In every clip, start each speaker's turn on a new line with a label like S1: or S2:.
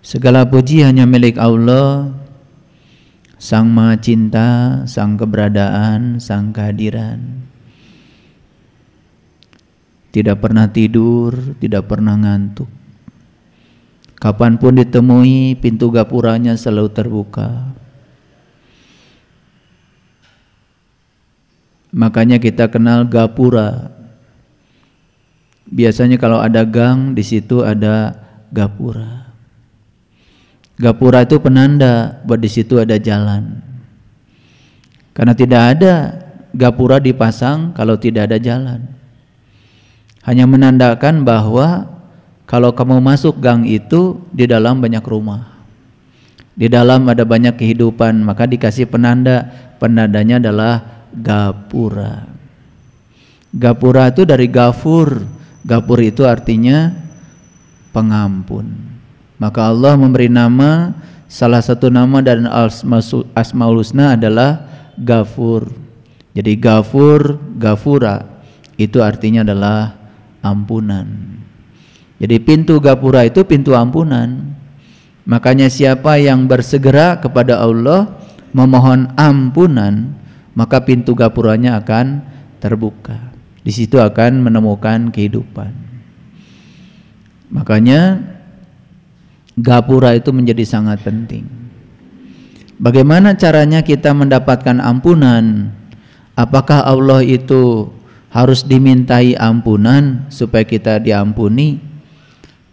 S1: Segala puji hanya milik Allah, Sang Maha Cinta, Sang Keberadaan, Sang Kehadiran. Tidak pernah tidur, tidak pernah ngantuk. Kapanpun ditemui, pintu gapuranya selalu terbuka. Makanya kita kenal gapura. Biasanya kalau ada gang, di situ ada gapura. Gapura itu penanda buat di situ ada jalan. Karena tidak ada gapura dipasang kalau tidak ada jalan. Hanya menandakan bahwa kalau kamu masuk gang itu, di dalam banyak rumah. Di dalam ada banyak kehidupan, maka dikasih penanda. Penandanya adalah gapura. Gapura itu dari gafur. Gafur itu artinya pengampun. Maka Allah memberi nama, salah satu nama dan Asmaul Husna adalah Gafur. Jadi Gafur, Gafura itu artinya adalah ampunan. Jadi pintu Gapura itu pintu ampunan. Makanya siapa yang bersegera kepada Allah memohon ampunan, maka pintu Gapuranya akan terbuka. Di situ akan menemukan kehidupan. Makanya Gapura itu menjadi sangat penting. Bagaimana caranya kita mendapatkan ampunan? Apakah Allah itu harus dimintai ampunan supaya kita diampuni?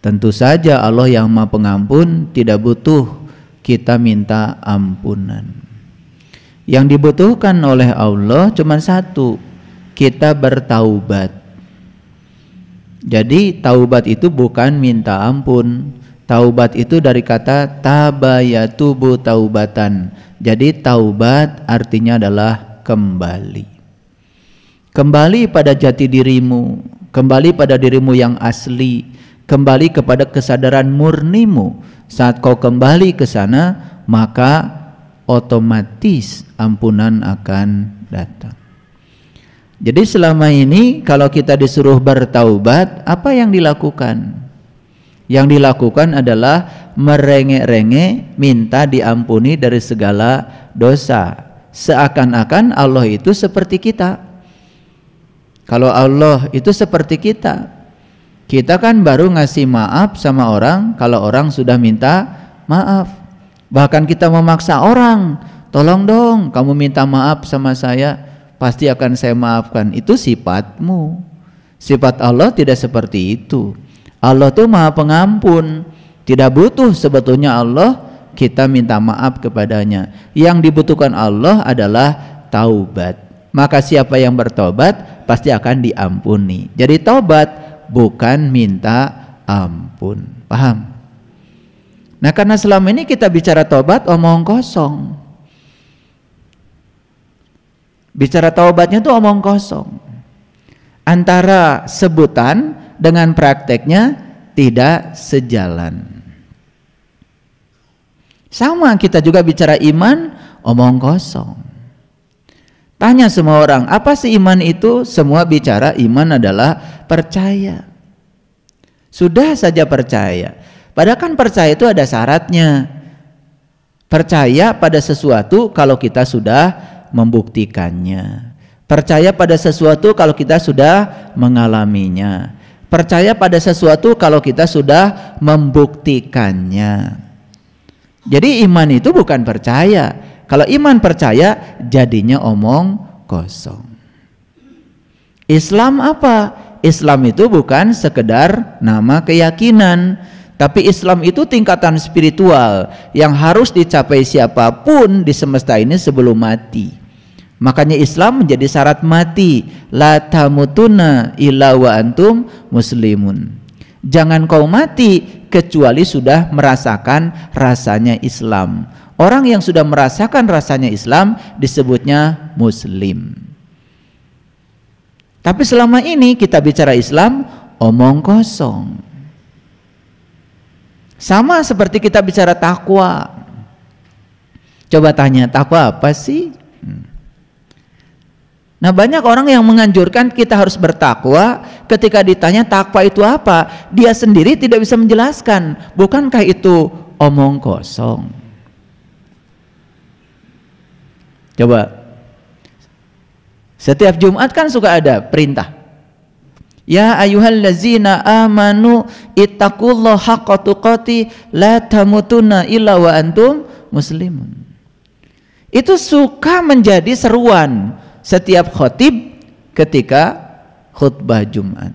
S1: Tentu saja Allah yang Maha Pengampun, tidak butuh kita minta ampunan. Yang dibutuhkan oleh Allah cuma satu, kita bertaubat. Jadi taubat itu bukan minta ampun. Taubat itu dari kata tabayatubu taubatan. Jadi taubat artinya adalah kembali. Kembali pada jati dirimu, kembali pada dirimu yang asli, kembali kepada kesadaran murnimu. Saat kau kembali ke sana, maka otomatis ampunan akan datang. Jadi selama ini kalau kita disuruh bertaubat, apa yang dilakukan? Yang dilakukan adalah merengek-rengek minta diampuni dari segala dosa. Seakan-akan Allah itu seperti kita. Kalau Allah itu seperti kita, kita kan baru ngasih maaf sama orang kalau orang sudah minta maaf. Bahkan kita memaksa orang, tolong dong kamu minta maaf sama saya, pasti akan saya maafkan. Itu sifatmu. Sifat Allah tidak seperti itu. Allah tuh Maha Pengampun. Tidak butuh sebetulnya Allah kita minta maaf kepadanya. Yang dibutuhkan Allah adalah taubat. Maka siapa yang bertobat pasti akan diampuni. Jadi taubat bukan minta ampun. Paham? Nah, karena selama ini kita bicara taubat omong kosong. Bicara taubatnya itu omong kosong. Antara sebutan dengan prakteknya tidak sejalan. Sama kita juga bicara iman, omong kosong. Tanya semua orang, apa sih iman itu? Semua bicara iman adalah percaya. Sudah saja percaya. Padahal kan percaya itu ada syaratnya. Percaya pada sesuatu kalau kita sudah membuktikannya. Percaya pada sesuatu kalau kita sudah mengalaminya. Percaya pada sesuatu kalau kita sudah membuktikannya. Jadi iman itu bukan percaya. Kalau iman percaya jadinya omong kosong. Islam apa? Islam itu bukan sekedar nama keyakinan, tapi Islam itu tingkatan spiritual yang harus dicapai siapapun di semesta ini sebelum mati. Makanya Islam menjadi syarat mati. La tamutunna illa wa antum muslimun. Jangan kau mati kecuali sudah merasakan rasanya Islam. Orang yang sudah merasakan rasanya Islam disebutnya muslim. Tapi selama ini kita bicara Islam omong kosong. Sama seperti kita bicara takwa. Coba tanya, takwa apa sih? Nah, banyak orang yang menganjurkan kita harus bertakwa. Ketika ditanya takwa itu apa, dia sendiri tidak bisa menjelaskan. Bukankah itu omong kosong. Coba, setiap Jumat kan suka ada perintah, ya ayyuhallazina amanu ittaqullaha haqqa tuqatih la tamutunna illa wa antum muslimun. Itu suka menjadi seruan setiap khotib ketika khutbah Jumat.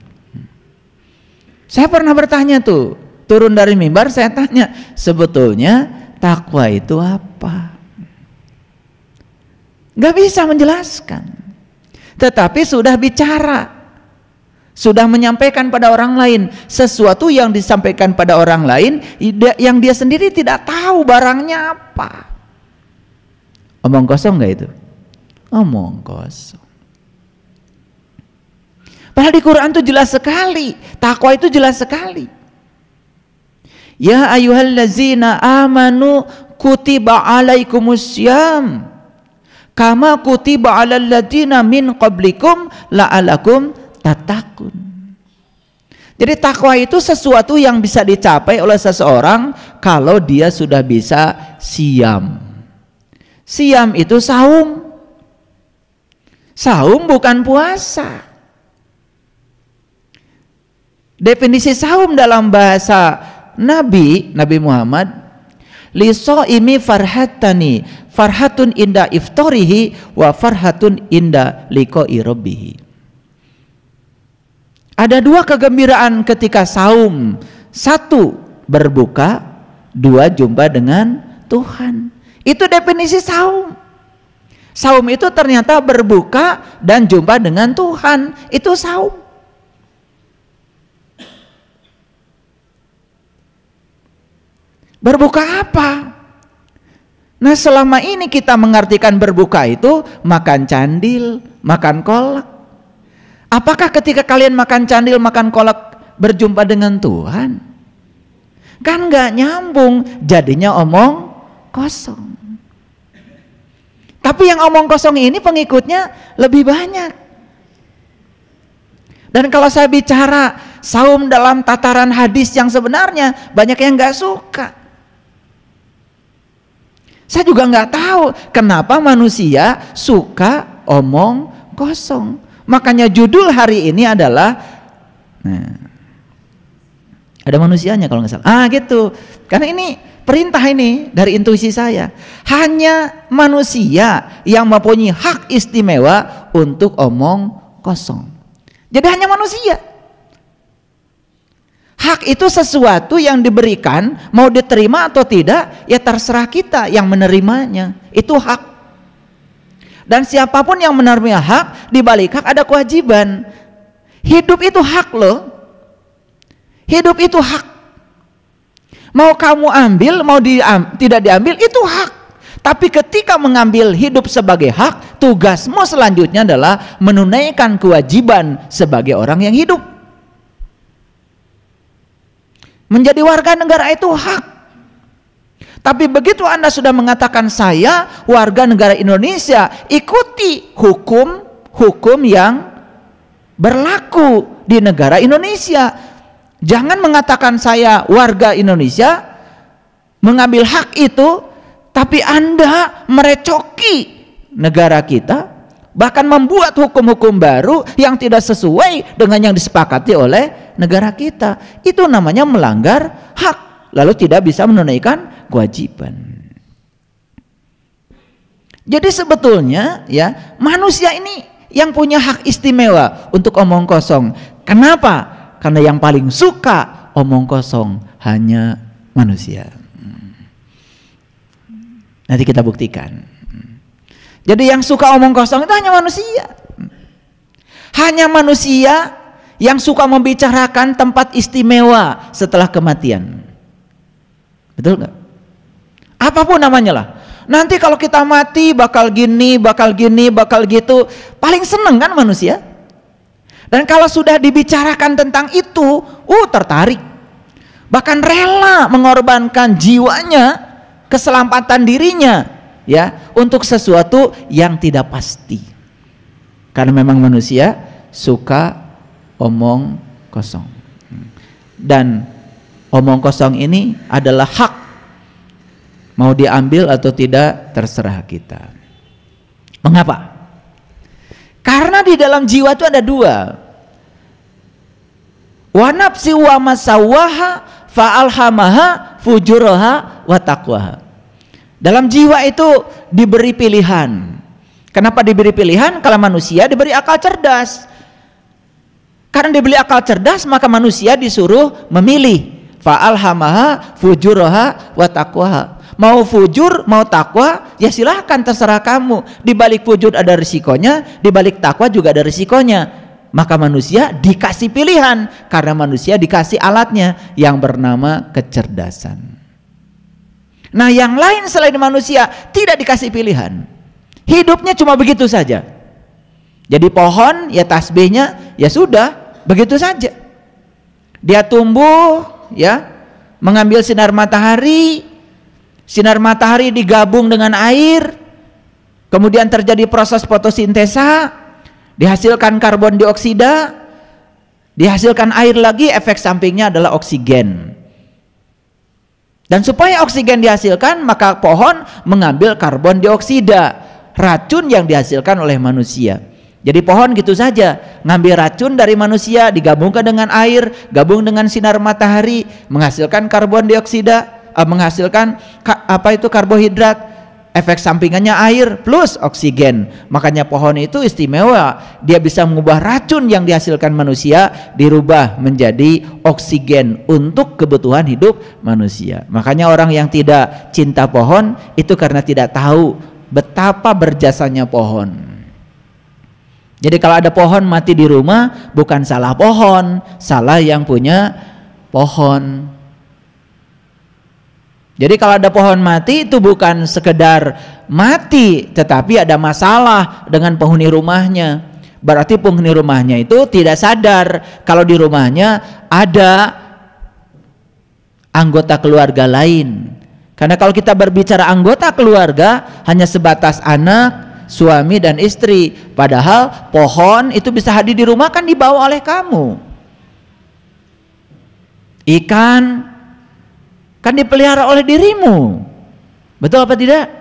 S1: Saya pernah bertanya tuh, turun dari mimbar saya tanya, sebetulnya takwa itu apa? Gak bisa menjelaskan, tetapi sudah bicara, sudah menyampaikan pada orang lain sesuatu yang disampaikan pada orang lain yang dia sendiri tidak tahu barangnya apa. Omong kosong gak itu? Omong kosong. Padahal di Quran itu jelas sekali, takwa itu jelas sekali. Ya ayyuhallazina amanu kutiba alaikumussyam kama kutiba alal ladzina min qablikum la'alakum tattaqun. Jadi takwa itu sesuatu yang bisa dicapai oleh seseorang kalau dia sudah bisa siam. Siam itu saum. Saum bukan puasa. Definisi saum dalam bahasa Nabi Muhammad, li shaimi farhatani, farhatun inda iftarihi wa farhatun inda liqa'i rabbih. Ada dua kegembiraan ketika saum. Satu, berbuka. Dua, jumpa dengan Tuhan. Itu definisi saum. Saum itu ternyata berbuka dan jumpa dengan Tuhan. Itu saum. Berbuka apa? Nah, selama ini kita mengartikan berbuka itu makan candil, makan kolak. Apakah ketika kalian makan candil, makan kolak berjumpa dengan Tuhan? Kan nggak nyambung, jadinya omong kosong. Tapi yang omong kosong ini pengikutnya lebih banyak. Dan kalau saya bicara saum dalam tataran hadis yang sebenarnya, banyak yang nggak suka. Saya juga nggak tahu kenapa manusia suka omong kosong. Makanya judul hari ini adalah, nah, ada manusianya kalau nggak salah. Gitu. Karena ini perintah ini dari intuisi saya. Hanya manusia yang mempunyai hak istimewa untuk omong kosong. Jadi hanya manusia. Hak itu sesuatu yang diberikan, mau diterima atau tidak, ya terserah kita yang menerimanya. Itu hak. Dan siapapun yang menerima hak, di balik hak ada kewajiban. Hidup itu hak loh. Hidup itu hak. Mau kamu ambil, mau tidak diambil, itu hak. Tapi ketika mengambil hidup sebagai hak, tugasmu selanjutnya adalah menunaikan kewajiban sebagai orang yang hidup. Menjadi warga negara itu hak. Tapi begitu Anda sudah mengatakan saya warga negara Indonesia, ikuti hukum yang berlaku di negara Indonesia. Jangan mengatakan saya warga Indonesia, mengambil hak itu, tapi Anda merecoki negara kita, bahkan membuat hukum-hukum baru yang tidak sesuai dengan yang disepakati oleh negara kita. Itu namanya melanggar hak, lalu tidak bisa menunaikan kewajiban. Jadi sebetulnya ya, manusia ini yang punya hak istimewa untuk omong kosong. Kenapa? Karena yang paling suka omong kosong hanya manusia. Nanti kita buktikan. Jadi yang suka omong kosong itu hanya manusia. Hanya manusia yang suka membicarakan tempat istimewa setelah kematian. Betul nggak? Apapun namanya lah. Nanti kalau kita mati bakal gini, bakal gini, bakal gitu. Paling seneng kan manusia. Dan kalau sudah dibicarakan tentang itu, tertarik. Bahkan rela mengorbankan jiwanya, keselamatan dirinya, ya, untuk sesuatu yang tidak pasti. Karena memang manusia suka omong kosong. Dan omong kosong ini adalah hak Mau diambil atau tidak terserah kita. Mengapa? Karena di dalam jiwa itu ada dua. Wa nafsi wa masawaha fa'alhamaha fujuraha wa taqwaha. Dalam jiwa itu diberi pilihan. Kenapa diberi pilihan? Kalau manusia diberi akal cerdas. Karena diberi akal cerdas, maka manusia disuruh memilih. Fa'alhamaha fujuraha wa taqwaha. Mau fujur, mau takwa, ya silahkan, terserah kamu. Di balik fujur ada risikonya, di balik takwa juga ada risikonya. Maka manusia dikasih pilihan, karena manusia dikasih alatnya yang bernama kecerdasan. Nah, yang lain selain manusia tidak dikasih pilihan. Hidupnya cuma begitu saja. Jadi pohon, ya tasbihnya, ya sudah, begitu saja. Dia tumbuh, ya, mengambil sinar matahari. Sinar matahari digabung dengan air, kemudian terjadi proses fotosintesa, dihasilkan karbon dioksida, dihasilkan air lagi, efek sampingnya adalah oksigen. Dan supaya oksigen dihasilkan, maka pohon mengambil karbon dioksida, racun yang dihasilkan oleh manusia. Jadi pohon gitu saja, ngambil racun dari manusia, digabungkan dengan air, gabung dengan sinar matahari, menghasilkan karbon dioksida, menghasilkan karbohidrat, efek sampingannya air plus oksigen. Makanya pohon itu istimewa, dia bisa mengubah racun yang dihasilkan manusia dirubah menjadi oksigen untuk kebutuhan hidup manusia. Makanya orang yang tidak cinta pohon itu karena tidak tahu betapa berjasanya pohon. Jadi kalau ada pohon mati di rumah, bukan salah pohon, salah yang punya pohon. Jadi kalau ada pohon mati itu bukan sekedar mati, tetapi ada masalah dengan penghuni rumahnya. Berarti penghuni rumahnya itu tidak sadar kalau di rumahnya ada anggota keluarga lain. Karena kalau kita berbicara anggota keluarga hanya sebatas anak, suami dan istri. Padahal pohon itu bisa hadir di rumah kan dibawa oleh kamu. Ikan kan dipelihara oleh dirimu. Betul apa tidak?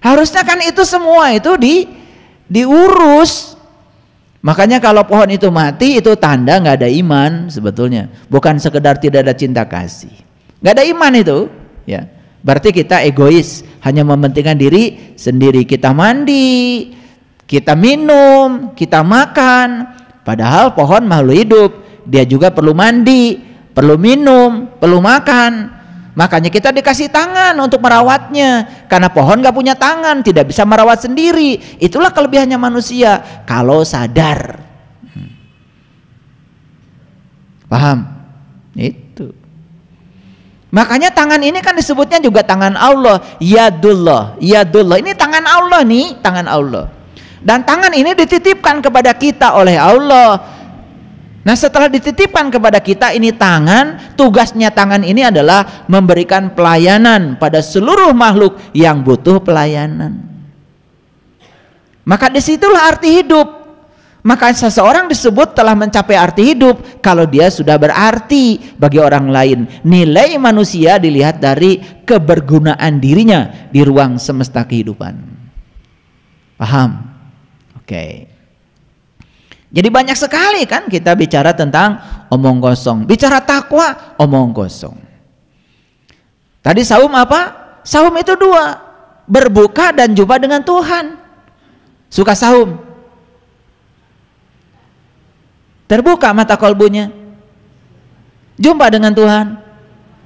S1: Harusnya kan itu semua itu diurus. Makanya kalau pohon itu mati itu tanda nggak ada iman sebetulnya. Bukan sekedar tidak ada cinta kasih. Nggak ada iman itu, ya. Berarti kita egois, hanya mementingkan diri sendiri. Kita mandi, kita minum, kita makan. Padahal pohon makhluk hidup, dia juga perlu mandi, perlu minum, perlu makan. Makanya kita dikasih tangan untuk merawatnya. Karena pohon gak punya tangan, tidak bisa merawat sendiri. Itulah kelebihannya manusia kalau sadar. Paham? Itu. Makanya tangan ini kan disebutnya juga tangan Allah. Yadullah, yadullah. Ini tangan Allah nih, tangan Allah. Dan tangan ini dititipkan kepada kita oleh Allah. Nah, setelah dititipkan kepada kita ini tangan, tugasnya tangan ini adalah memberikan pelayanan pada seluruh makhluk yang butuh pelayanan. Maka disitulah arti hidup. Maka seseorang disebut telah mencapai arti hidup kalau dia sudah berarti bagi orang lain. Nilai manusia dilihat dari kebergunaan dirinya di ruang semesta kehidupan. Paham? Oke. Jadi banyak sekali kan kita bicara tentang omong kosong. Bicara takwa, omong kosong. Tadi saum apa? Saum itu dua. Berbuka dan jumpa dengan Tuhan. Suka saum? Terbuka mata kolbunya. Jumpa dengan Tuhan.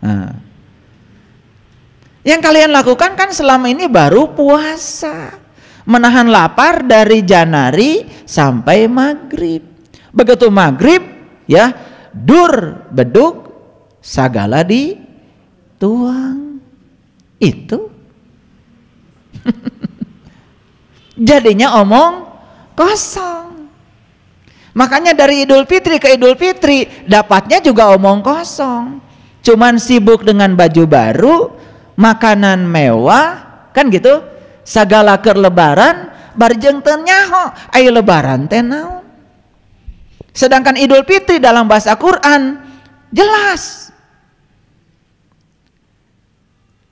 S1: Nah. Yang kalian lakukan kan selama ini baru puasa. Menahan lapar dari Janari sampai maghrib. Begitu maghrib, ya, dur beduk sagala dituang. Itu jadinya omong kosong. Makanya dari Idul Fitri ke Idul Fitri dapatnya juga omong kosong. Cuman sibuk dengan baju baru, makanan mewah, kan gitu. Sagala keur lebaran barjeng teu nyaho aya lebaran teh naon. Sedangkan Idul Fitri dalam bahasa Quran jelas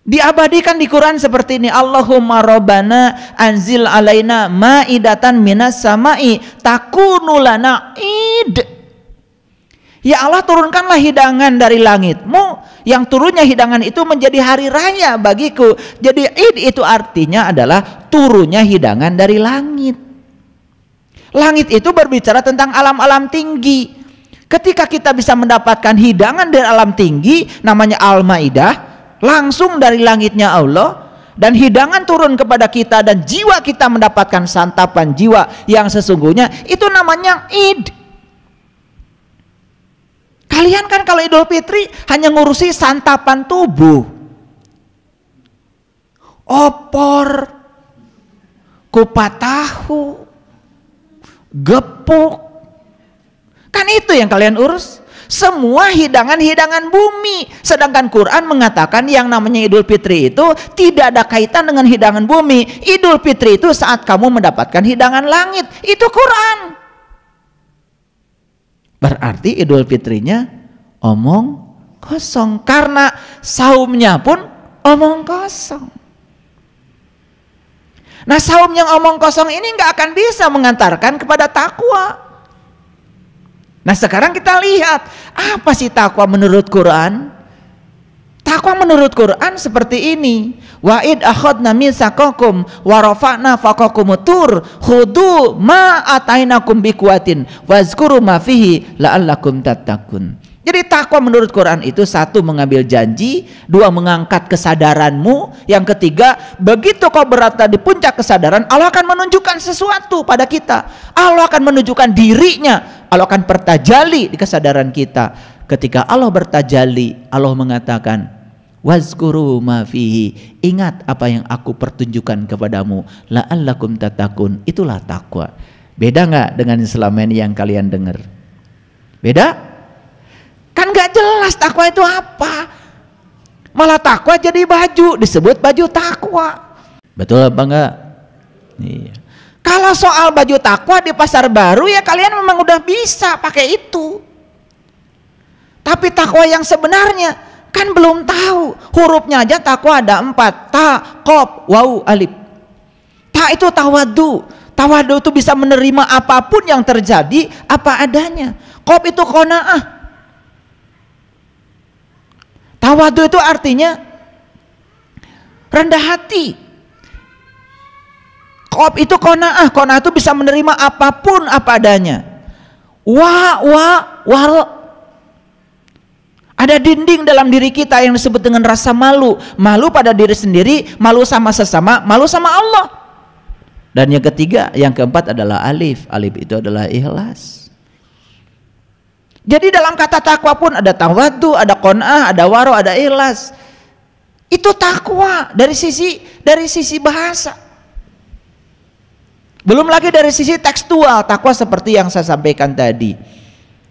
S1: Diabadikan di Quran seperti ini, Allahumma rabbana anzil alaina ma'idatan minas sama'i takunu lana id. Ya Allah, turunkanlah hidangan dari langitmu, yang turunnya hidangan itu menjadi hari raya bagiku. Jadi id itu artinya adalah turunnya hidangan dari langit. Langit itu berbicara tentang alam-alam tinggi. Ketika kita bisa mendapatkan hidangan dari alam tinggi, namanya Al-Maidah, langsung dari langitnya Allah, dan hidangan turun kepada kita dan jiwa kita mendapatkan santapan jiwa yang sesungguhnya, itu namanya Id. Kalian kan kalau Idul Fitri hanya ngurusi santapan tubuh, opor, kupat tahu, gepuk, kan itu yang kalian urus. Semua hidangan-hidangan bumi. Sedangkan Quran mengatakan yang namanya Idul Fitri itu tidak ada kaitan dengan hidangan bumi. Idul Fitri itu saat kamu mendapatkan hidangan langit. Itu Quran. Berarti Idul Fitrinya omong kosong, karena saumnya pun omong kosong. Nah, saum yang omong kosong ini nggak akan bisa mengantarkan kepada takwa. Nah, sekarang kita lihat apa sih takwa menurut Quran? Takwa menurut Quran seperti ini. Wa id akhadna mitsaqakum wa rafa'na fawqakumut tur khudu ma atainakum biquwatin wazkuru ma fihi la'allakum tattaqun. Jadi takwa menurut Quran itu, satu, mengambil janji, dua, mengangkat kesadaranmu, yang ketiga, begitu kau berada di puncak kesadaran, Allah akan menunjukkan sesuatu pada kita. Allah akan menunjukkan dirinya, Allah akan bertajali di kesadaran kita. Ketika Allah bertajali, Allah mengatakan, wazkuru ma fihi, ingat apa yang aku pertunjukkan kepadamu, la'allakum tattaqun. Itulah takwa. Beda nggak dengan selama ini yang kalian dengar? Beda? Kan gak jelas takwa itu apa. Malah takwa jadi baju, disebut baju takwa. Betul apa enggak? Iya. Kalau soal baju takwa di pasar baru, ya kalian memang udah bisa pakai itu. Tapi takwa yang sebenarnya kan belum tahu. Hurufnya aja takwa ada 4. Ta, qaf, waw, alif. Ta itu tawadu. Tawadu itu bisa menerima apapun yang terjadi apa adanya. Qaf itu qanaah. Tawadu itu artinya rendah hati. Qaf itu qanaah. Qanaah itu bisa menerima apapun apa adanya. Wal. Ada dinding dalam diri kita yang disebut dengan rasa malu. Malu pada diri sendiri, malu sama sesama, malu sama Allah. Dan yang ketiga, yang keempat adalah alif. Alif itu adalah ikhlas. Jadi dalam kata takwa pun ada tawadu, ada qanaah, ada waro, ada ikhlas. Itu takwa dari sisi bahasa. Belum lagi dari sisi tekstual, takwa seperti yang saya sampaikan tadi.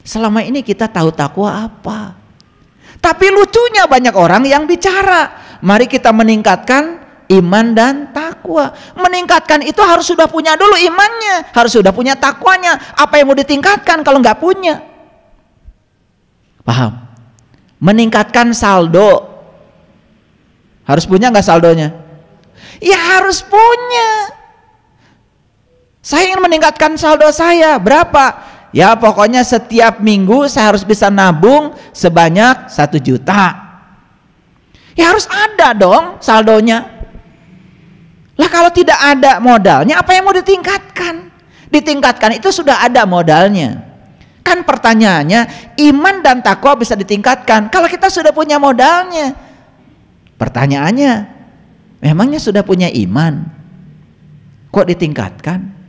S1: Selama ini kita tahu takwa apa? Tapi lucunya banyak orang yang bicara, mari kita meningkatkan iman dan takwa. Meningkatkan itu harus sudah punya dulu imannya, harus sudah punya takwanya. Apa yang mau ditingkatkan kalau nggak punya? Paham? Meningkatkan saldo harus punya nggak saldonya? Ya harus punya. Saya ingin meningkatkan saldo saya berapa? Ya pokoknya setiap minggu saya harus bisa nabung sebanyak 1 juta. Ya harus ada dong saldonya. Lah kalau tidak ada modalnya, apa yang mau ditingkatkan? Ditingkatkan itu sudah ada modalnya. Kan pertanyaannya, iman dan takwa bisa ditingkatkan kalau kita sudah punya modalnya. Pertanyaannya, memangnya sudah punya iman, kok ditingkatkan?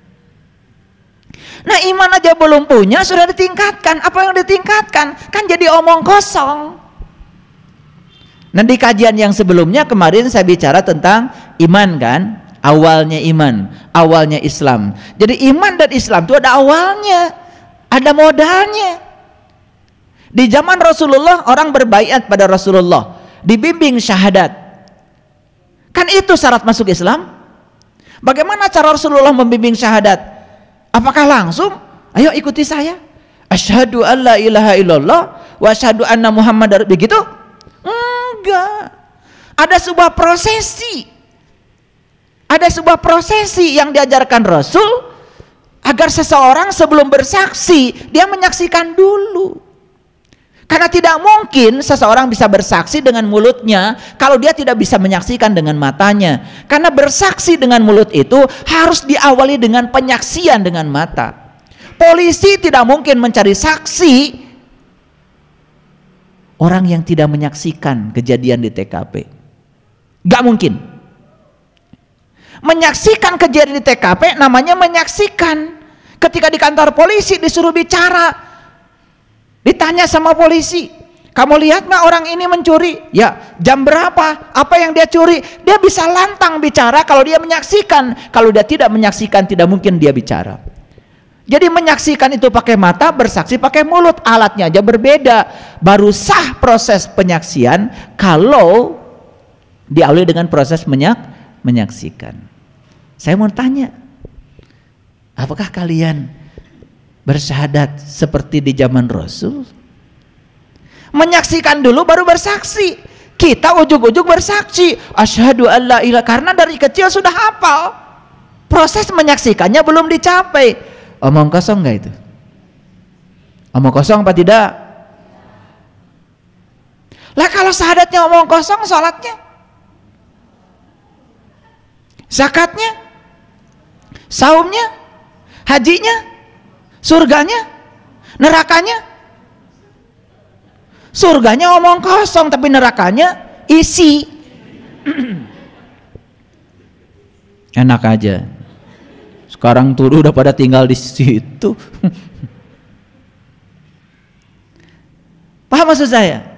S1: Nah, iman aja belum punya sudah ditingkatkan. Apa yang ditingkatkan? Kan jadi omong kosong. Nah, di kajian yang sebelumnya kemarin saya bicara tentang iman kan, awalnya iman, awalnya Islam. Jadi iman dan Islam itu ada awalnya, ada modalnya. Di zaman Rasulullah orang berbaiat pada Rasulullah, dibimbing syahadat. Kan itu syarat masuk Islam. Bagaimana cara Rasulullah membimbing syahadat? Apakah langsung, ayo ikuti saya, asyhadu an la ilaha illallah wa asyhadu anna muhammadar, begitu? Enggak. Ada sebuah prosesi. Ada sebuah prosesi yang diajarkan Rasul agar seseorang sebelum bersaksi dia menyaksikan dulu. Karena tidak mungkin seseorang bisa bersaksi dengan mulutnya kalau dia tidak bisa menyaksikan dengan matanya. Karena bersaksi dengan mulut itu harus diawali dengan penyaksian dengan mata. Polisi tidak mungkin mencari saksi orang yang tidak menyaksikan kejadian di TKP. Gak mungkin. Menyaksikan kejadian di TKP namanya menyaksikan. Ketika di kantor polisi disuruh bicara, ditanya sama polisi, kamu lihat nggak orang ini mencuri? Ya, jam berapa? Apa yang dia curi? Dia bisa lantang bicara kalau dia menyaksikan. Kalau dia tidak menyaksikan, tidak mungkin dia bicara. Jadi menyaksikan itu pakai mata, bersaksi pakai mulut, alatnya aja berbeda. Baru sah proses penyaksian kalau diawali dengan proses menyaksikan. Saya mau tanya, apakah kalian bersyahadat seperti di zaman Rasul? Menyaksikan dulu baru bersaksi. Kita ujug-ujug bersaksi, asyhadu alla ilaha, karena dari kecil sudah hafal. Proses menyaksikannya belum dicapai. Omong kosong nggak itu? Omong kosong apa tidak? Lah kalau syahadatnya omong kosong, sholatnya, zakatnya, saumnya, hajinya, surganya, nerakanya. Surganya omong kosong tapi nerakanya isi. Enak aja. Sekarang tuh udah pada tinggal di situ. Paham maksud saya?